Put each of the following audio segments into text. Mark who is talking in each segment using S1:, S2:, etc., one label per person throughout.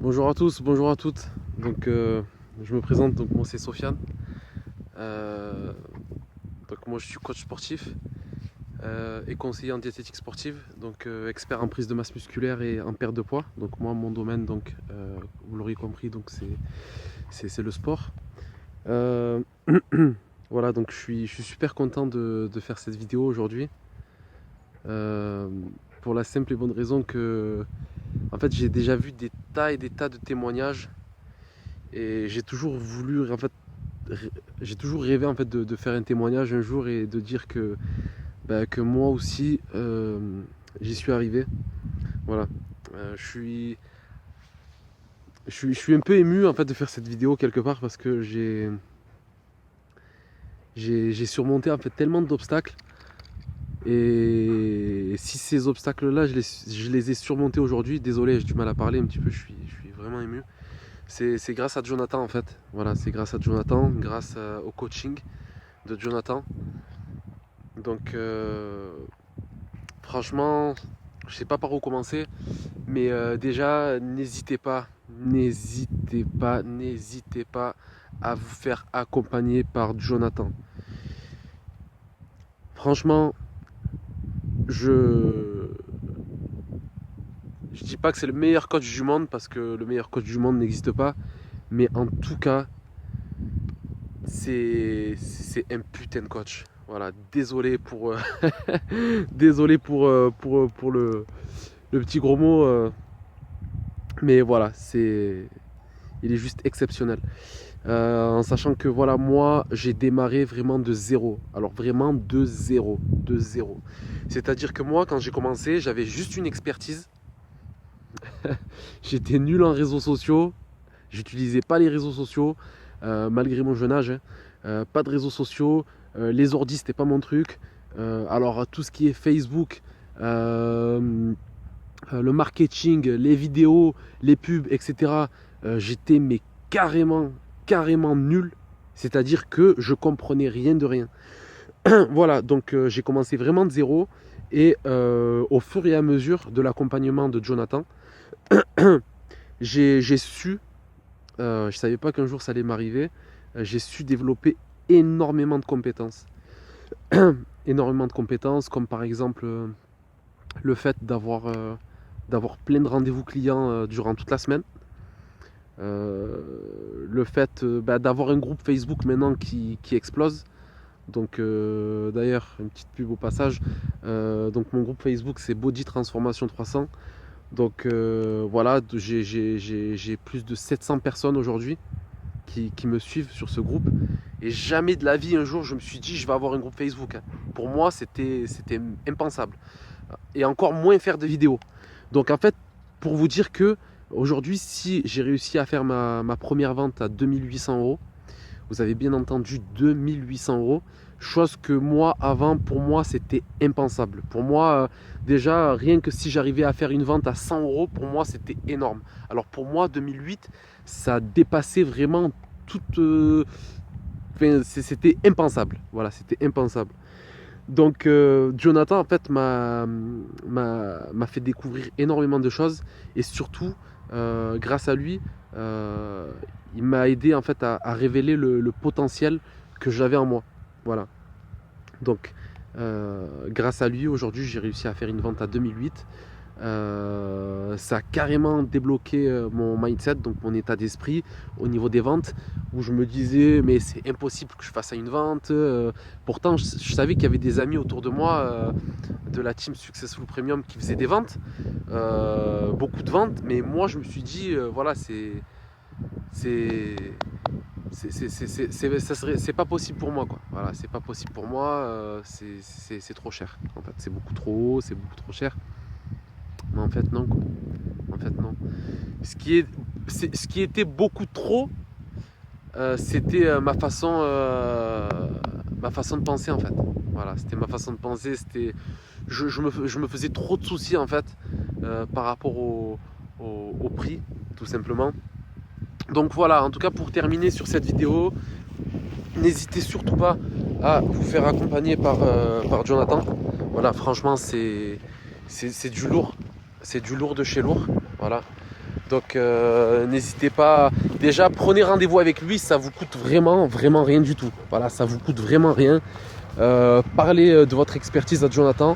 S1: Bonjour à tous, bonjour à toutes. Donc, je me présente, donc moi c'est Sofiane. Euh, donc moi je suis coach sportif et conseiller en diététique sportive, donc expert en prise de masse musculaire et en perte de poids. Donc moi mon domaine, donc vous l'aurez compris, donc c'est le sport. Euh, voilà, donc je suis super content de faire cette vidéo aujourd'hui. Euh, pour la simple et bonne raison que en fait j'ai déjà vu des tas et des tas de témoignages. Et j'ai toujours voulu, en fait, j'ai toujours rêvé en fait de faire un témoignage un jour et de dire que, que moi aussi j'y suis arrivé. Voilà. Je suis un peu ému en fait de faire cette vidéo quelque part parce que j'ai surmonté en fait tellement d'obstacles. Et si ces obstacles-là, je les ai surmontés aujourd'hui, désolé, j'ai du mal à parler un petit peu, je suis vraiment ému. C'est grâce à Jonathan en fait. Voilà, c'est grâce à Jonathan, grâce au coaching de Jonathan. Donc franchement, je sais pas par où commencer, mais déjà n'hésitez pas à vous faire accompagner par Jonathan. Franchement, je je dis pas que c'est le meilleur coach du monde parce que le meilleur coach du monde n'existe pas, mais en tout cas, c'est un putain de coach. Voilà, désolé pour désolé pour le petit gros mot, mais voilà, il est juste exceptionnel. En sachant que voilà, moi, j'ai démarré vraiment de zéro. Alors vraiment de zéro, de zéro. C'est-à-dire que moi, quand j'ai commencé, j'avais juste une expertise. J'étais nul en réseaux sociaux. J'utilisais pas les réseaux sociaux, malgré mon jeune âge, hein. Pas de réseaux sociaux. Les ordis, c'était pas mon truc. Alors tout ce qui est Facebook, le marketing, les vidéos, les pubs, etc. J'étais mais carrément nul. C'est-à-dire que je comprenais rien de rien. Voilà, donc j'ai commencé vraiment de zéro. Et au fur et à mesure de l'accompagnement de Jonathan, j'ai su, je ne savais pas qu'un jour ça allait m'arriver, j'ai su développer énormément de compétences. Énormément de compétences, comme par exemple le fait d'avoir plein de rendez-vous clients durant toute la semaine. Le fait d'avoir un groupe Facebook maintenant qui explose. Donc d'ailleurs, une petite pub au passage. Donc mon groupe Facebook c'est Body Transformation 300. Donc voilà, j'ai plus de 700 personnes aujourd'hui qui me suivent sur ce groupe. Et jamais de la vie un jour je me suis dit je vais avoir un groupe Facebook, hein. Pour moi c'était impensable. Et encore moins faire de vidéos. Donc en fait, pour vous dire que aujourd'hui, si j'ai réussi à faire ma première vente à 2800 €, vous avez bien entendu 2800 €, chose que moi, avant, pour moi, c'était impensable. Pour moi, déjà, rien que si j'arrivais à faire une vente à 100 €, pour moi, c'était énorme. Alors pour moi, 2008, ça dépassait vraiment toute... c'était impensable. Voilà, c'était impensable. Donc Jonathan en fait m'a fait découvrir énormément de choses et surtout grâce à lui il m'a aidé en fait à révéler le potentiel que j'avais en moi. Voilà. Donc grâce à lui aujourd'hui j'ai réussi à faire une vente à 2008. Ça a carrément débloqué mon mindset, donc mon état d'esprit au niveau des ventes, où je me disais mais c'est impossible que je fasse une vente. Pourtant je savais qu'il y avait des amis autour de moi de la team Successful Premium qui faisaient des ventes, beaucoup de ventes, mais moi je me suis dit voilà c'est c'est pas possible pour moi quoi. Voilà, c'est pas possible pour moi, c'est trop cher en fait, c'est beaucoup trop haut, c'est beaucoup trop cher. Mais en fait, non, quoi. En fait, non. Ce qui était beaucoup trop, c'était ma façon de penser, en fait. Voilà, c'était ma façon de penser. Je me faisais trop de soucis, en fait, par rapport au prix, tout simplement. Donc voilà, en tout cas, pour terminer sur cette vidéo, n'hésitez surtout pas à vous faire accompagner par Jonathan. Voilà, franchement, c'est du lourd. C'est du lourd de chez lourd. Voilà. Donc n'hésitez pas, déjà prenez rendez-vous avec lui, ça vous coûte vraiment rien du tout. Voilà, ça vous coûte vraiment rien. Parlez de votre expertise à Jonathan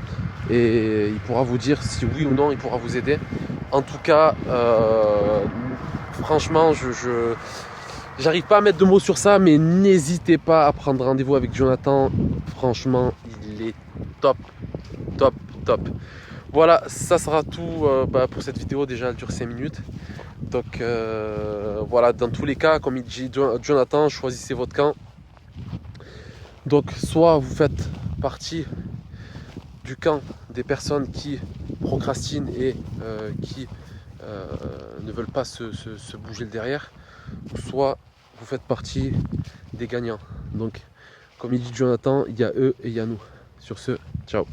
S1: et il pourra vous dire si oui ou non il pourra vous aider. En tout cas, franchement, j'arrive pas à mettre de mots sur ça, mais n'hésitez pas à prendre rendez-vous avec Jonathan. Franchement, il est top, top, top. Voilà, ça sera tout pour cette vidéo. Déjà, elle dure 5 minutes. Donc voilà, dans tous les cas, comme il dit Jonathan, choisissez votre camp. Donc soit vous faites partie du camp des personnes qui procrastinent et qui ne veulent pas se bouger le derrière, soit vous faites partie des gagnants. Donc comme il dit Jonathan, il y a eux et il y a nous. Sur ce, ciao.